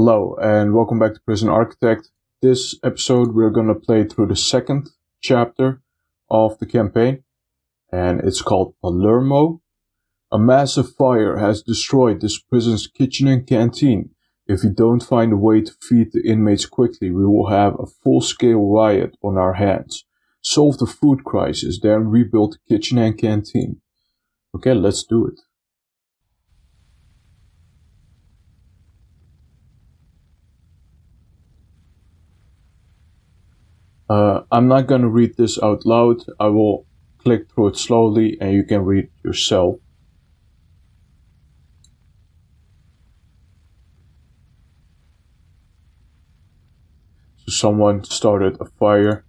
Hello and welcome back to Prison Architect. This episode we're going to play through the second chapter of the campaign, and it's called Palermo. A massive fire has destroyed this prison's kitchen and canteen. If we don't find a way to feed the inmates quickly, we will have a full-scale riot on our hands. Solve the food crisis, then rebuild the kitchen and canteen. Okay, let's do it. I'm not going to read this out loud. I will click through it slowly and you can read it yourself. So someone started a fire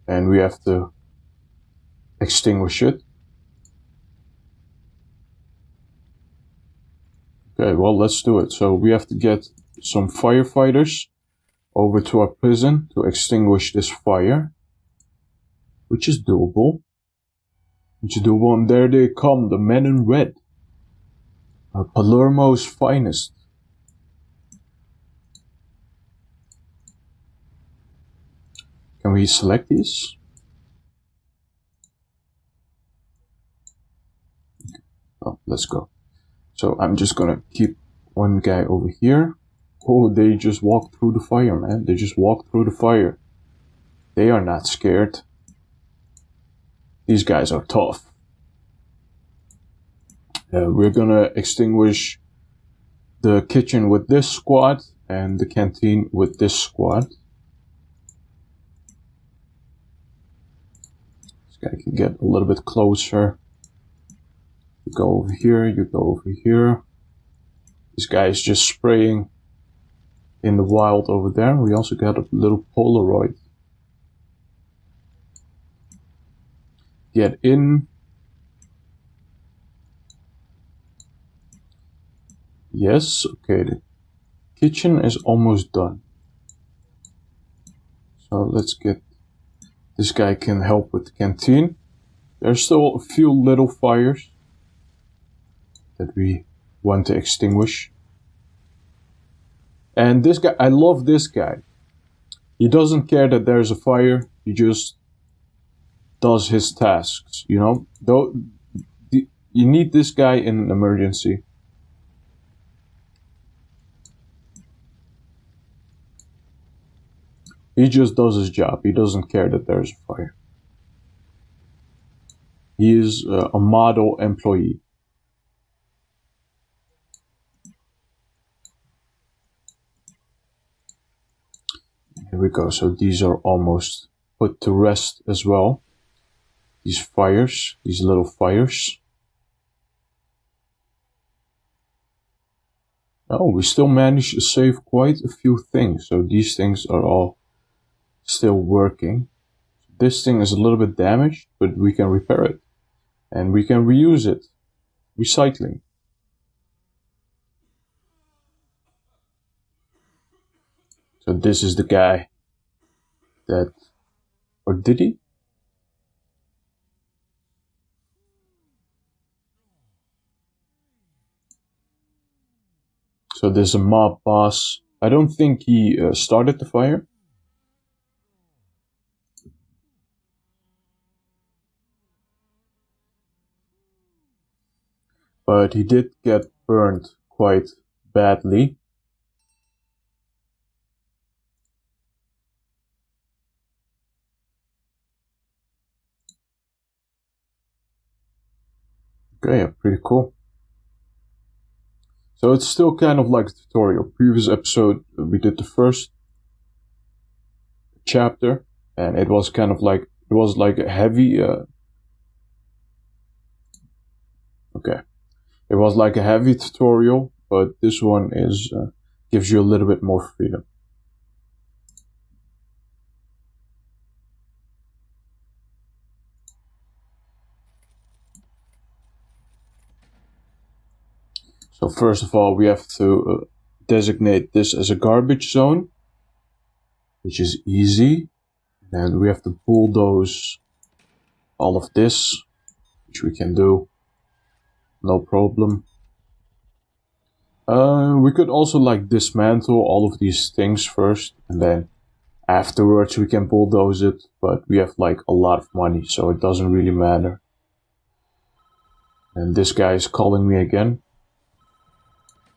and we have to extinguish it. Okay, well, let's do it. So we have to get some firefighters over to our prison to extinguish this fire, which is doable. And there they come, the men in red. Palermo's finest. Can we select these? Oh, let's go. So I'm just gonna keep one guy over here. Oh, they just walked through the fire, man. They just walked through the fire. They are not scared. These guys are tough. We're gonna extinguish the kitchen with this squad and the canteen with this squad. This guy can get a little bit closer. You go over here, you go over here. This guy is just spraying in the wild over there. We also got a little Polaroid. Get in. Yes, okay, the kitchen is almost done. So let's get, this guy can help with the canteen. There's still a few little fires that we want to extinguish. And this guy, I love this guy. He doesn't care that there's a fire. He just does his tasks, you know. Though you need this guy in an emergency. He just does his job. He doesn't care that there's a fire. He is a model employee. Here we go. So these are almost put to rest as well. These fires, these little fires. Oh, we still managed to save quite a few things. So these things are all still working. This thing is a little bit damaged, but we can repair it. And we can reuse it. Recycling. So this is the guy that, or did he? So there's a mob boss. I don't think he started the fire. But he did get burned quite badly. Okay, yeah, pretty cool. So it's still kind of like a tutorial. Previous episode, we did the first chapter, and it was kind of like, it was like a heavy, okay. It was like a heavy tutorial, but this one is, gives you a little bit more freedom. So first of all, we have to designate this as a garbage zone, which is easy. And we have to bulldoze all of this, which we can do, no problem. We could also like dismantle all of these things first, and then afterwards we can bulldoze it, but we have like a lot of money, so it doesn't really matter. And this guy is calling me again.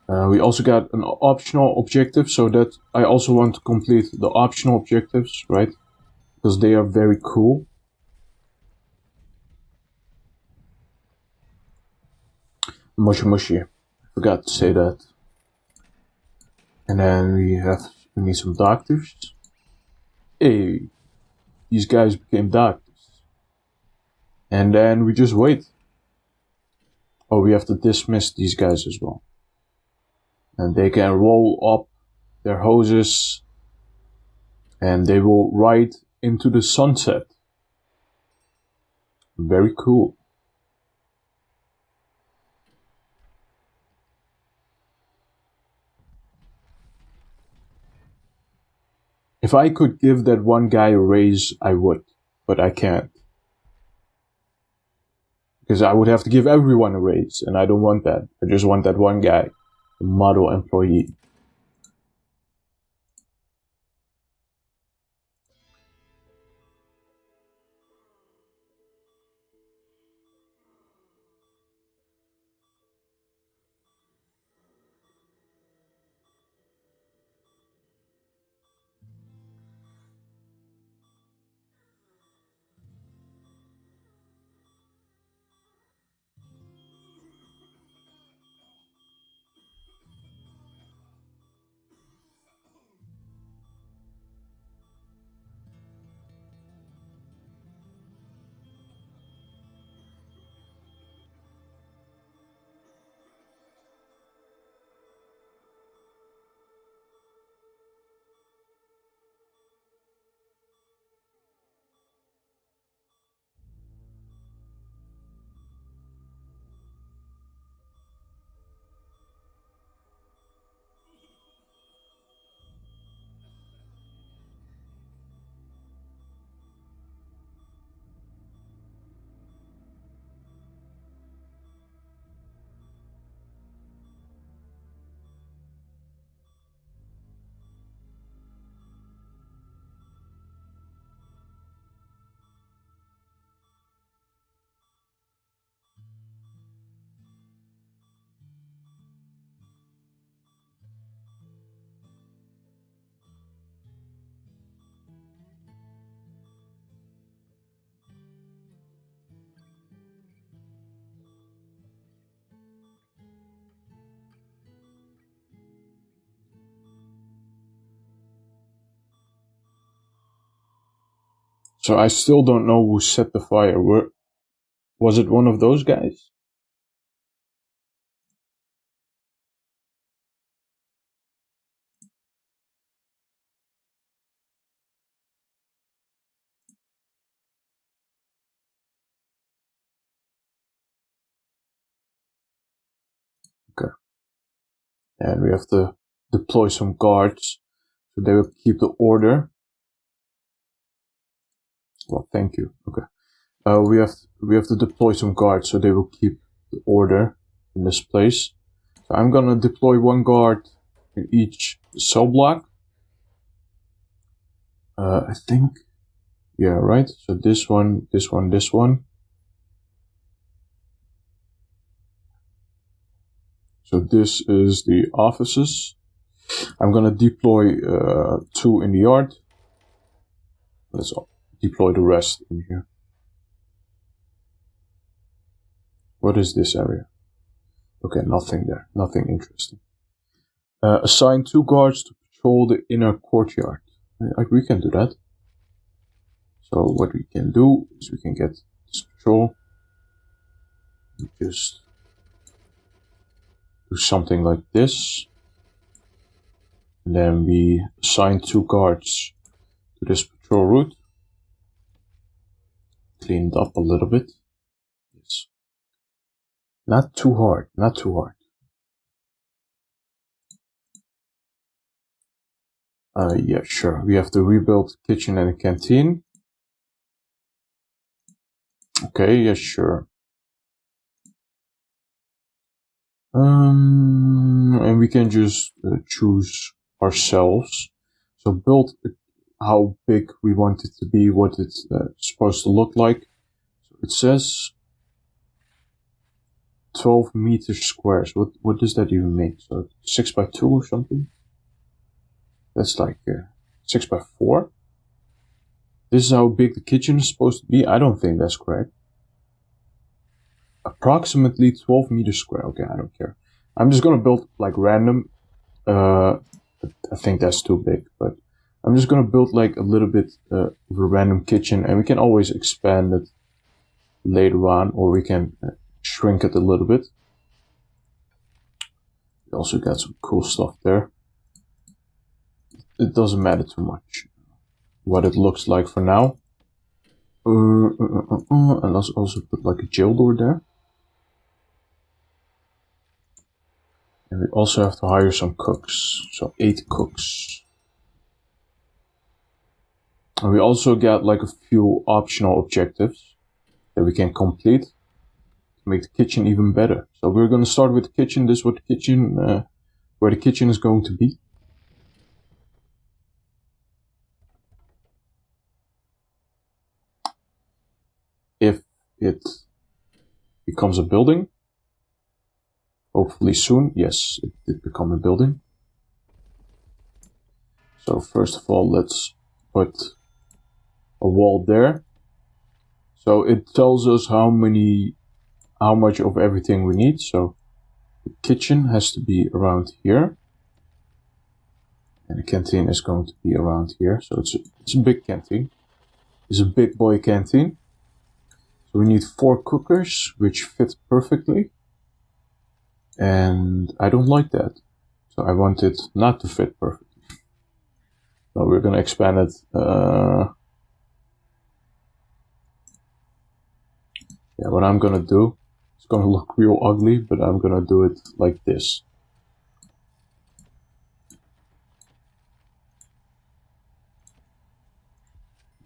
We also got an optional objective, so that I also want to complete the optional objectives, right? Because they are very cool. Mushy mushy. Forgot to say that. And then we need some doctors. Hey, these guys became doctors. And then we just wait. Oh, we have to dismiss these guys as well. And they can roll up their hoses and they will ride into the sunset. Very cool. If I could give that one guy a raise, I would, but I can't. Because I would have to give everyone a raise, and I don't want that. I just want that one guy, the model employee. So I still don't know who set the fire. Was it one of those guys? Okay. And we have to deploy some guards, so they will keep the order. Well, thank you. Okay. We have to deploy some guards, so they will keep the order in this place. So I'm gonna deploy one guard in each cell block. I think, yeah, right. So this one, this one, this one. So this is the offices. I'm gonna deploy 2 in the yard. Let's deploy the rest in here. What is this area? Okay, nothing there. Nothing interesting. Assign 2 guards to patrol the inner courtyard. We can do that. So what we can do is we can get this patrol. Just do something like this. And then we assign 2 guards to this patrol route. Clean it up a little bit. Yes. Not too hard, not too hard. Yeah, sure. We have to rebuild the kitchen and the canteen. Okay, yeah, sure. And we can just choose ourselves. So build how big we want it to be, what it's supposed to look like. So it says 12 meters squares. What does that even mean? So 6 by 2 or something? That's like 6 by 4. This is how big the kitchen is supposed to be. I don't think that's correct. Approximately 12 meters square. Okay, I don't care. I'm just gonna build like random. I think that's too big, but I'm just gonna build like a little bit of a random kitchen, and we can always expand it later on, or we can shrink it a little bit. We also got some cool stuff there. It doesn't matter too much what it looks like for now. And let's also put like a jail door there. And we also have to hire some cooks. So 8 cooks. And we also got like a few optional objectives that we can complete to make the kitchen even better. So we're going to start with the kitchen. This is what the kitchen, where the kitchen is going to be. If it becomes a building, hopefully soon, yes, it did become a building. So first of all, let's put a wall there. So it tells us how much of everything we need. So the kitchen has to be around here, and the canteen is going to be around here. So it's a big canteen. It's a big boy canteen. So we need 4 cookers, which fit perfectly. And I don't like that. So I want it not to fit perfectly. So we're going to expand it. Yeah, what I'm going to do, it's going to look real ugly, but I'm going to do it like this.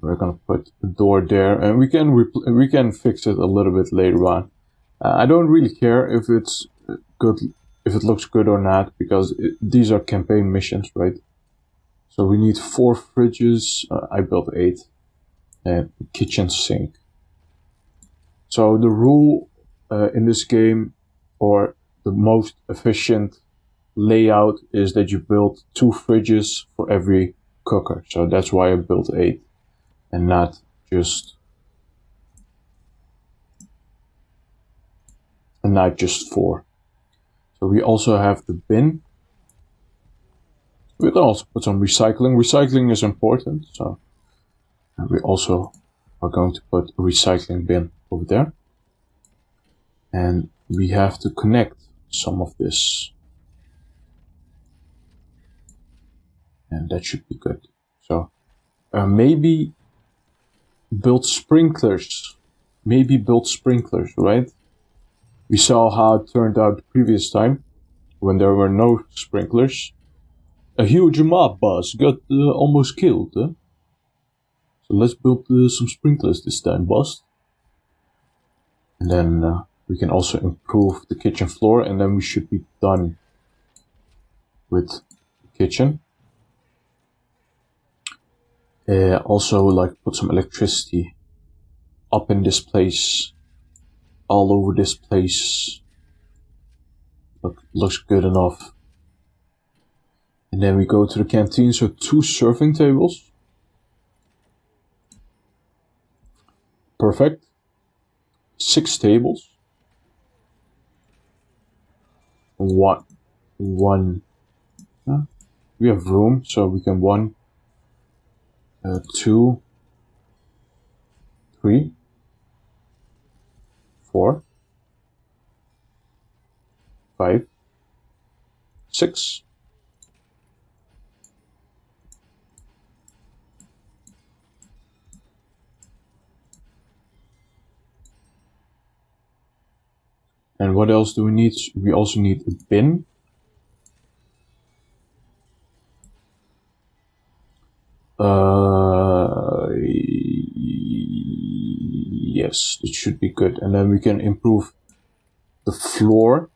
We're going to put a door there, and we can fix it a little bit later on. I don't really care if it's good, if it looks good or not, because these are campaign missions, right? So we need 4 fridges. I built 8, and a kitchen sink. So the rule in this game, or the most efficient layout, is that you build 2 fridges for every cooker. So that's why I built 8. And not just 4. So we also have the bin. We can also put some recycling. Recycling is important, so we also are going to put a recycling bin over there. And we have to connect some of this. And that should be good. So maybe build sprinklers. Maybe build sprinklers, right? We saw how it turned out the previous time when there were no sprinklers. A huge mob boss got almost killed. So let's build some sprinklers this time, boss. And then we can also improve the kitchen floor, and then we should be done with the kitchen. Also, like, put some electricity up in this place, all over this place. Looks good enough. And then we go to the canteen, so 2 serving tables. Perfect. 6 tables. One. We have room, so we can 1, 2, 3, 4, 5, 6. And what else do we need? We also need a bin. Yes, it should be good. And then we can improve the floor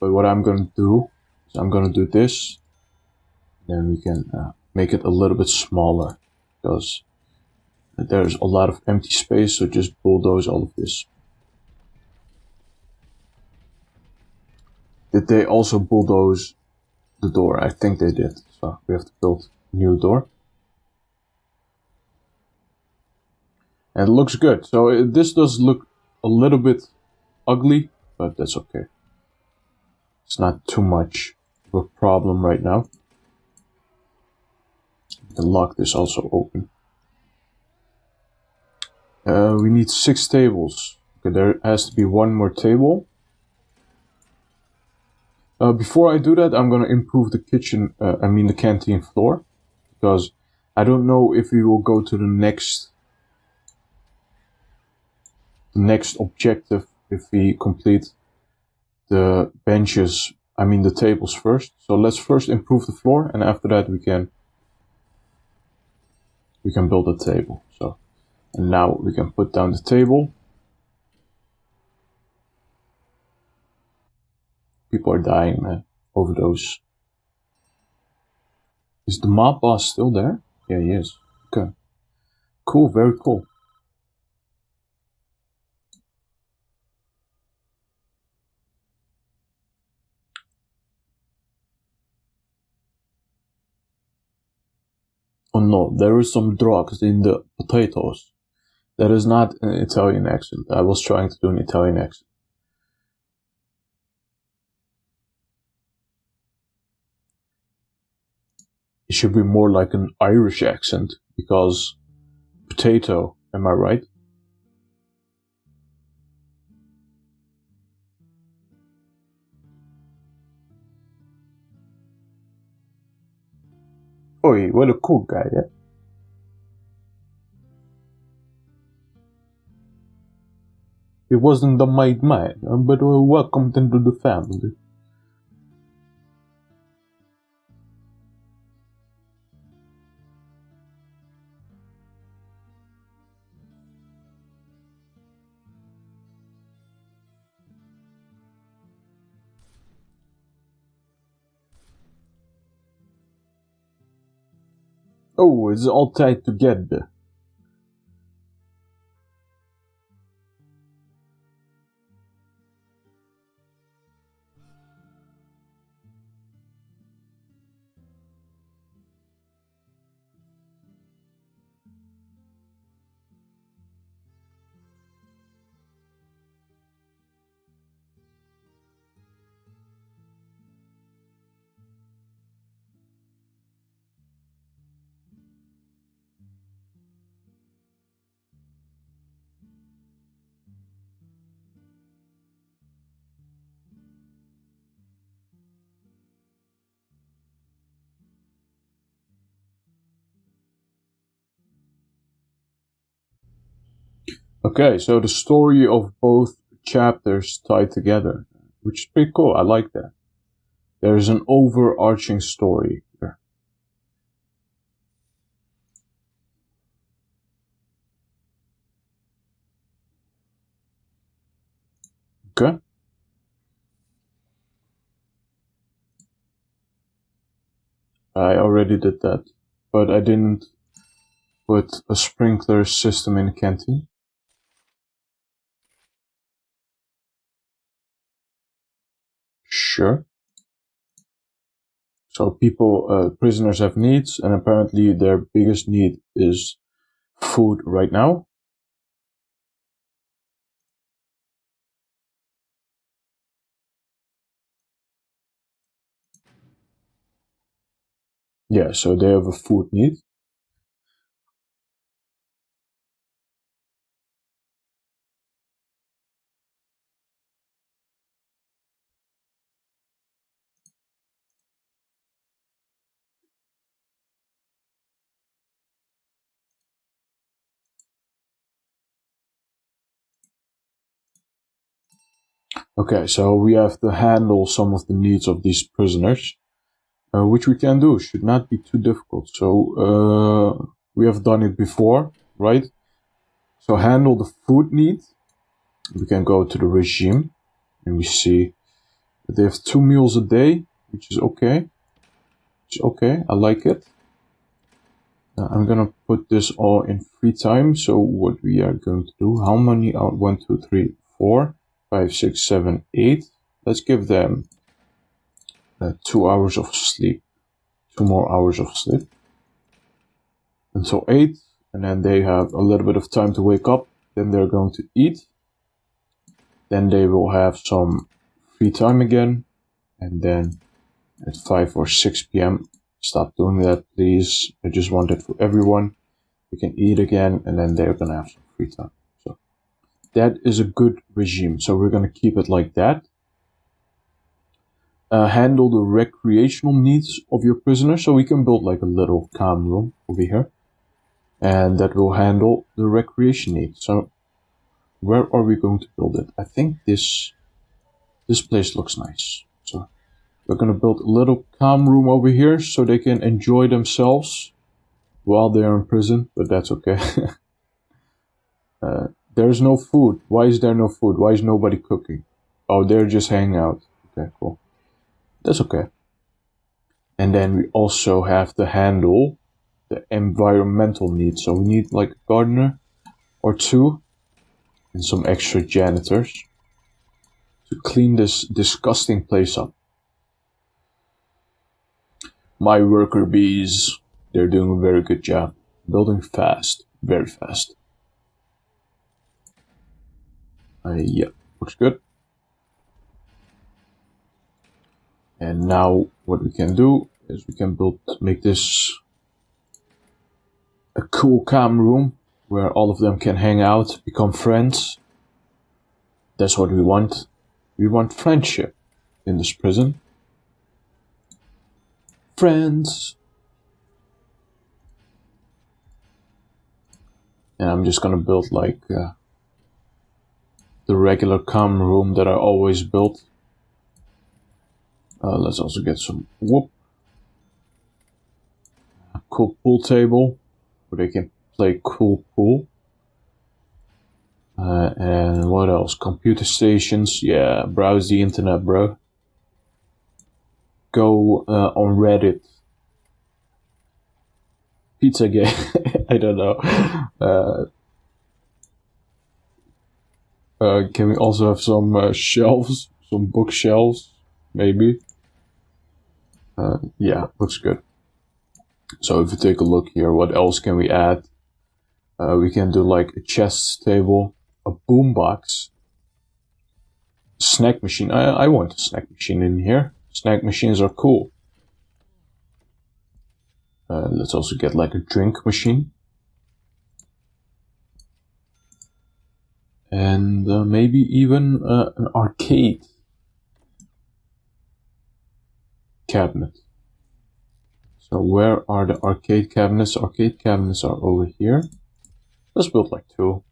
but what I'm going to do is I'm going to do this. Then we can make it a little bit smaller, because there's a lot of empty space, so just bulldoze all of this. Did they also bulldoze the door? I think they did, so we have to build a new door. And it looks good. So this does look a little bit ugly, but that's okay. It's not too much of a problem right now. We can lock this also open. We need 6 tables. Okay, there has to be one more table. Before I do that, I'm gonna improve the kitchen, the canteen floor, because I don't know if we will go to the next objective if we complete the benches, the tables first. So let's first improve the floor, and after that we can build a table. So, and now we can put down the table. People are dying, man. Overdose. Is the mob boss still there? Yeah, he is. Okay. Cool, very cool. Oh no, there is some drugs in the potatoes. That is not an Italian accent. I was trying to do an Italian accent. It should be more like an Irish accent, because potato, am I right? Oi, what a cool guy, yeah? He wasn't the made man, but welcomed into the family. Oh, it's all tied together. Okay, so the story of both chapters tied together, which is pretty cool. I like that. There's an overarching story here. Okay. I already did that, but I didn't put a sprinkler system in the canteen. Sure. So prisoners have needs, and apparently their biggest need is food right now. Yeah, so they have a food need. Okay, so we have to handle some of the needs of these prisoners, which we can do. Should not be too difficult. So we have done it before, right? So handle the food need. We can go to the regime, and we see They have 2 meals a day, which is okay. It's okay, I like it. I'm gonna put this all in free time. So what we are going to do, how many are 1, 2, 3, 4, 5, 6, 7, 8. Let's give them 2 hours of sleep. 2 more hours of sleep. Until 8. And then they have a little bit of time to wake up. Then they're going to eat. Then they will have some free time again. And then at 5 or 6 p.m. Stop doing that, please. I just want it for everyone. We can eat again, and then they're gonna have some free time. So that is a good regime. So we're gonna keep it like that. Handle the recreational needs of your prisoners. So we can build like a little calm room over here, and that will handle the recreation needs. So where are we going to build it? I think this place looks nice. So we're going to build a little calm room over here so they can enjoy themselves while they're in prison, but that's okay. There's no food. Why is there no food? Why is nobody cooking? Oh, they're just hanging out. Okay, cool. That's okay. And then we also have to handle the environmental needs. So we need like a gardener or 2 and some extra janitors to clean this disgusting place up. My worker bees, they're doing a very good job. Building fast, very fast. Yeah, looks good. And now what we can do is we can make this a cool, calm room where all of them can hang out, become friends. That's what we want. We want friendship in this prison. Friends. And I'm just gonna build like the regular calm room that I always built. Let's also get some cool pool table where they can play cool pool. And what else? Computer stations. Yeah, browse the internet, bro. Go on Reddit. Pizzagate. I don't know. Can we also have some shelves? Some bookshelves? Maybe. Yeah, looks good. So if you take a look here, what else can we add? We can do like a chess table, a boombox, snack machine. I want a snack machine in here. Snack machines are cool. Let's also get like a drink machine. And maybe even an arcade cabinet. So where are the arcade cabinets? Arcade cabinets are over here. Let's build like 2.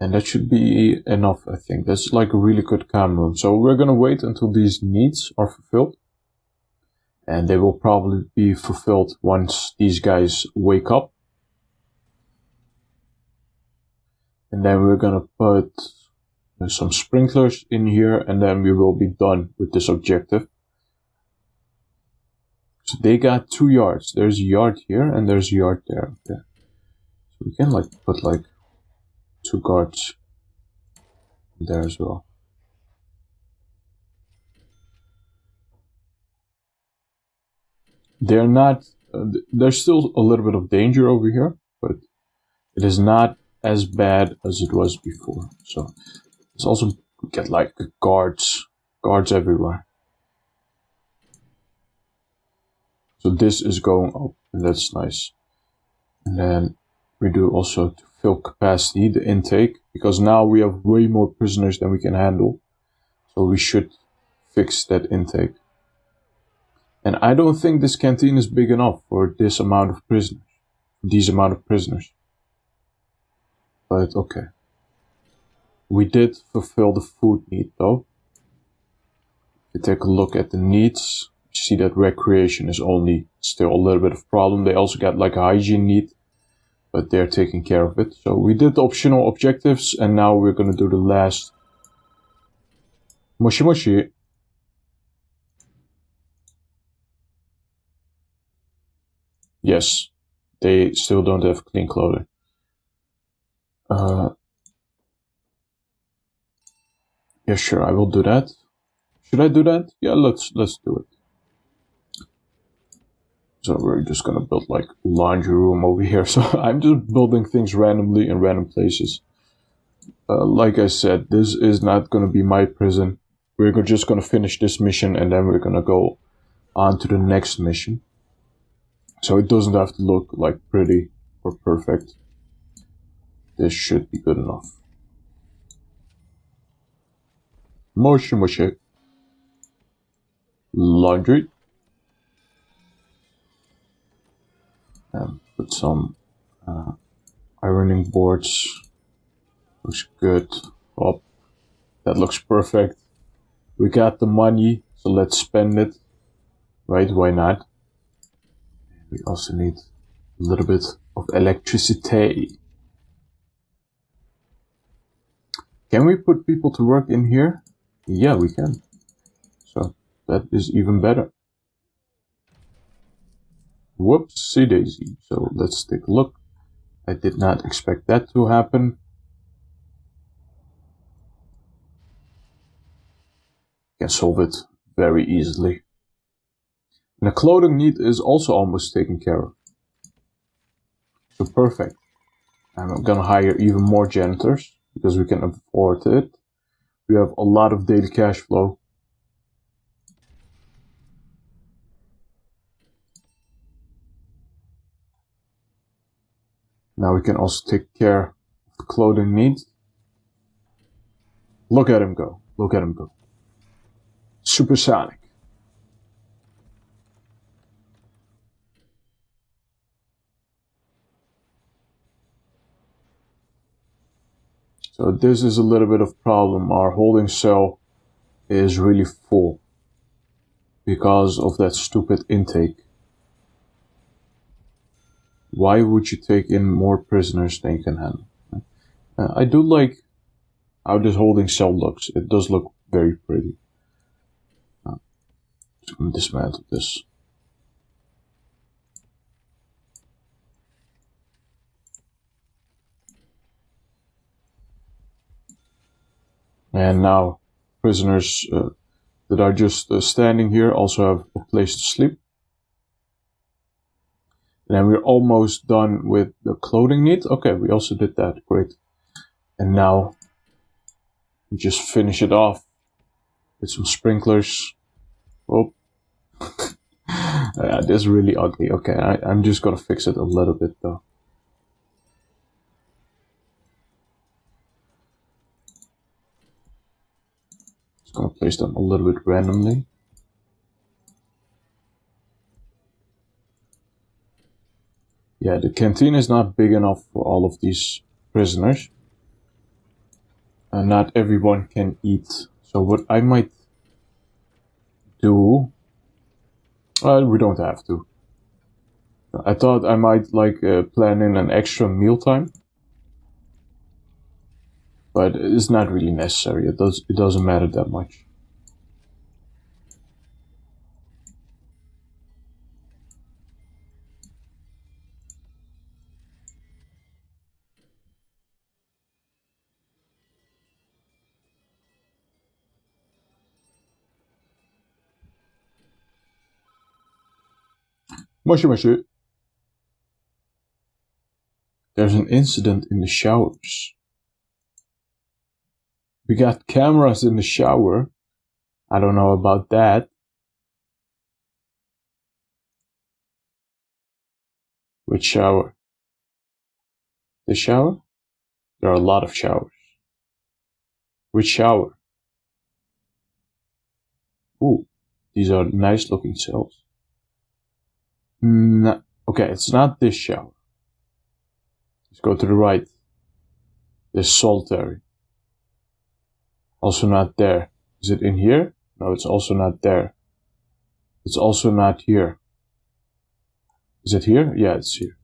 And that should be enough, I think. That's like a really good calm room. So we're gonna wait until these needs are fulfilled. And they will probably be fulfilled once these guys wake up. And then we're gonna put some sprinklers in here, and then we will be done with this objective. So they got 2 yards. There's a yard here and there's a yard there. Okay. So we can like put like 2 guards there as well. They're not, there's still a little bit of danger over here, but it is not as bad as it was before. So let's also get like guards everywhere. So this is going up, and that's nice. And then we do also to fill capacity, the intake, because now we have way more prisoners than we can handle. So we should fix that intake. And I don't think this canteen is big enough for this amount of prisoners. These amount of prisoners. But okay. We did fulfill the food need though. If you take a look at the needs, you see that recreation is only still a little bit of problem. They also got like a hygiene need, but they're taking care of it. So we did the optional objectives, and now we're gonna do the last Moshi moshi. Yes, they still don't have clean clothing. Yeah, sure, I will do that. Should I do that? Yeah, let's do it. So we're just gonna build like laundry room over here. So I'm just building things randomly in random places. Like I said, this is not gonna be my prison. We're just gonna finish this mission and then we're gonna go on to the next mission. So it doesn't have to look like pretty or perfect. This should be good enough. Moshi moshi. Laundry. And put some ironing boards. Looks good. Oh, that looks perfect. We got the money, so let's spend it. Right, why not? We also need a little bit of electricity. Can we put people to work in here? Yeah, we can. So that is even better. Whoopsie daisy. So let's take a look. I did not expect that to happen. Can solve it very easily. And the clothing need is also almost taken care of. So perfect. I'm gonna hire even more janitors because we can afford it. We have a lot of daily cash flow. Now we can also take care of the clothing needs. Look at him go. Look at him go. Supersonic. So this is a little bit of problem. Our holding cell is really full because of that stupid intake. Why would you take in more prisoners than you can handle? I do like how this holding cell looks. It does look very pretty. Just gonna dismantle this. And now prisoners that are just standing here also have a place to sleep. And then we're almost done with the clothing need. Okay, we also did that. Great. And now we just finish it off with some sprinklers. Oh, this is really ugly. Okay, I'm just gonna fix it a little bit though. Just gonna place them a little bit randomly. Yeah, the canteen is not big enough for all of these prisoners. And not everyone can eat. So what I might do... we don't have to. I thought I might like plan in an extra mealtime. But it's not really necessary. It doesn't matter that much. Moshi moshi. There's an incident in the showers. We got cameras in the shower. I don't know about that. Which shower? The shower? There are a lot of showers. Which shower? Ooh, these are nice looking cells. Okay, it's not this shower. Let's go to the right. This solitary. Also not there. Is it in here? No, it's also not there. It's also not here. Is it here? Yeah, it's here.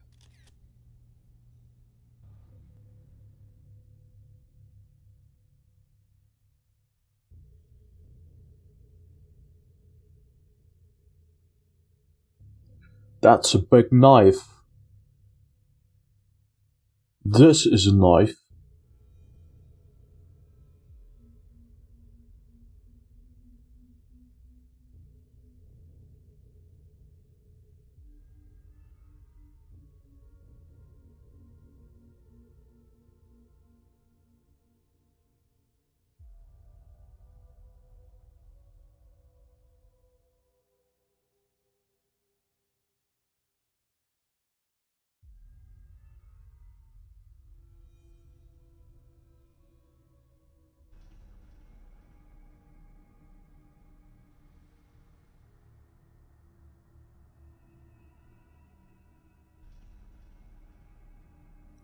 That's a big knife. This is a knife.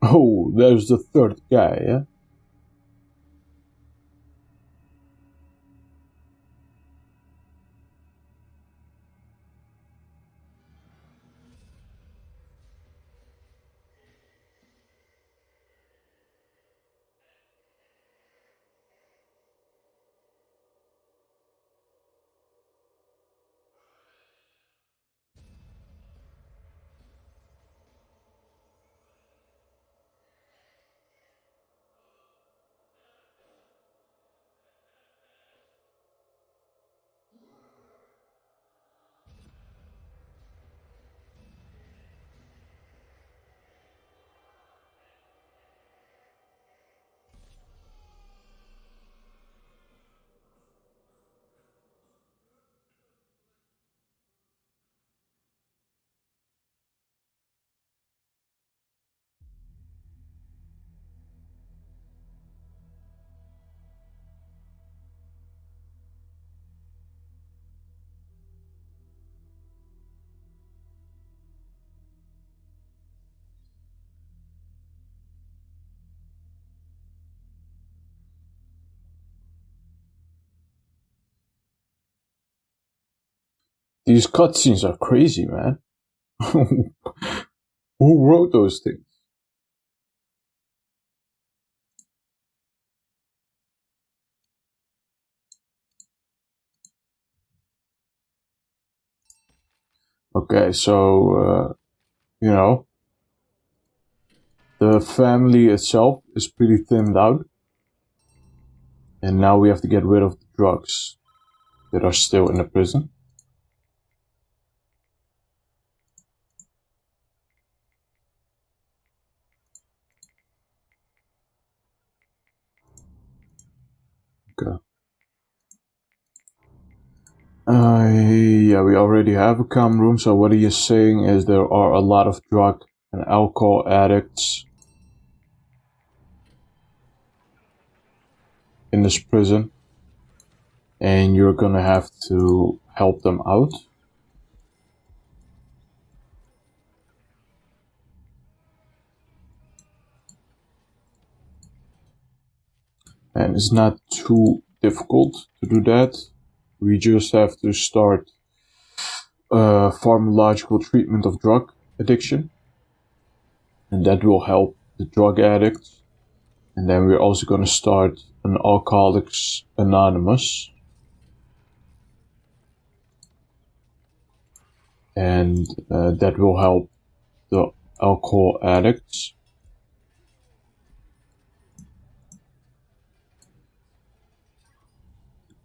Oh, there's the third guy, yeah? These cutscenes are crazy, man. Who wrote those things? Okay, so, you know, the family itself is pretty thinned out. And now we have to get rid of the drugs that are still in the prison. Okay. Yeah, we already have a common room, so what he is saying is there are a lot of drug and alcohol addicts in this prison, and you're gonna have to help them out. And it's not too difficult to do that. We just have to start pharmacological treatment of drug addiction, and that will help the drug addicts. And then we're also going to start an Alcoholics Anonymous, and that will help the alcohol addicts.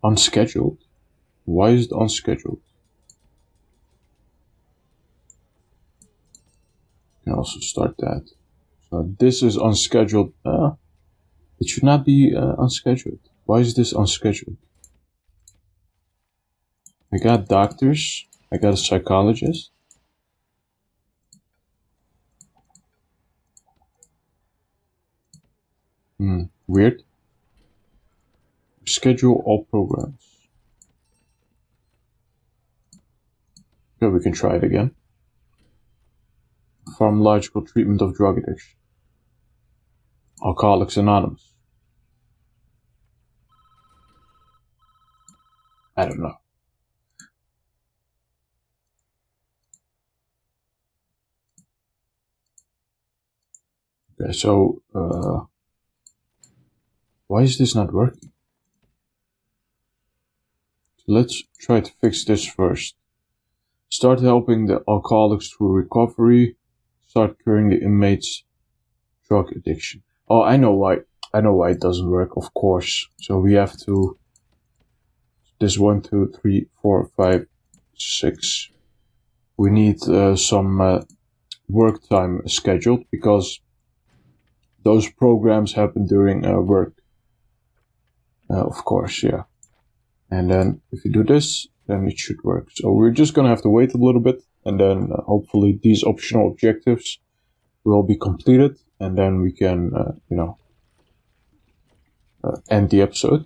Unscheduled? Why is it unscheduled? You can also start that. So this is unscheduled. It should not be unscheduled. Why is this unscheduled? I got doctors. I got a psychologist. Weird. Schedule all programs. Okay, we can try it again. Pharmacological treatment of drug addiction. Alcoholics Anonymous. I don't know. Okay, so why is this not working? So let's try to fix this first. Start helping the alcoholics through recovery. Start curing the inmates' drug addiction. Oh, I know why it doesn't work, of course. So we have to, this 1, 2, 3, 4, 5, 6. We need some work time scheduled, because those programs happen during work. Of course, yeah. And then if you do this, then it should work. So we're just gonna have to wait a little bit, and then hopefully these optional objectives will be completed, and then we can, end the episode.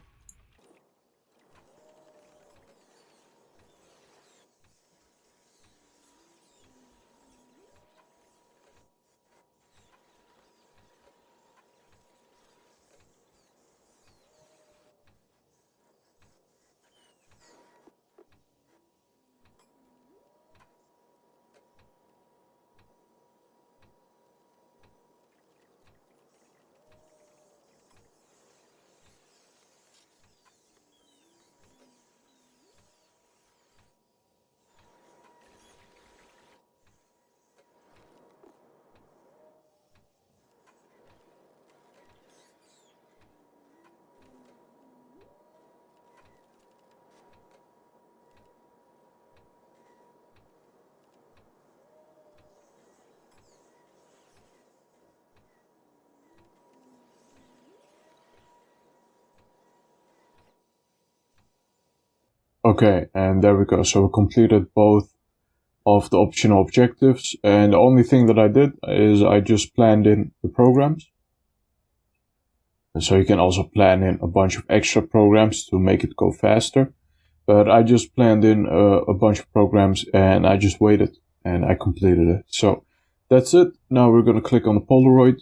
Okay, and there we go. So we completed both of the optional objectives, and the only thing that I did is I just planned in the programs. And so you can also plan in a bunch of extra programs to make it go faster. But I just planned in a bunch of programs, and I just waited, and I completed it. So that's it. Now we're going to click on the Polaroid.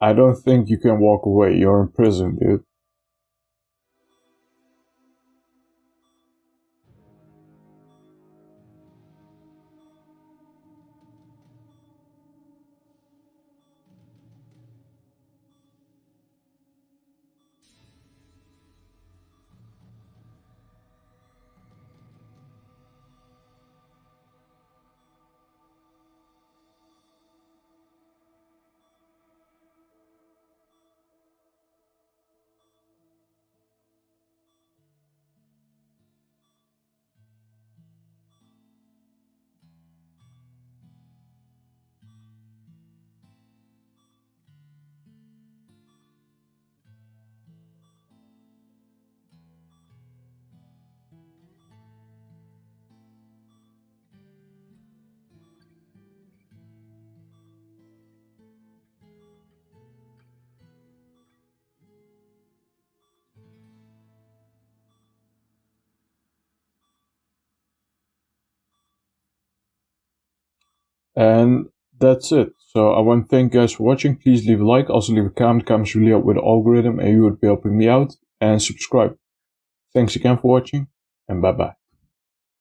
I don't think you can walk away. You're in prison, dude. And that's it. So I want to thank you guys for watching. Please leave a like. Also leave a comment. Comments really help with the algorithm, and you would be helping me out. And subscribe. Thanks again for watching, and bye bye.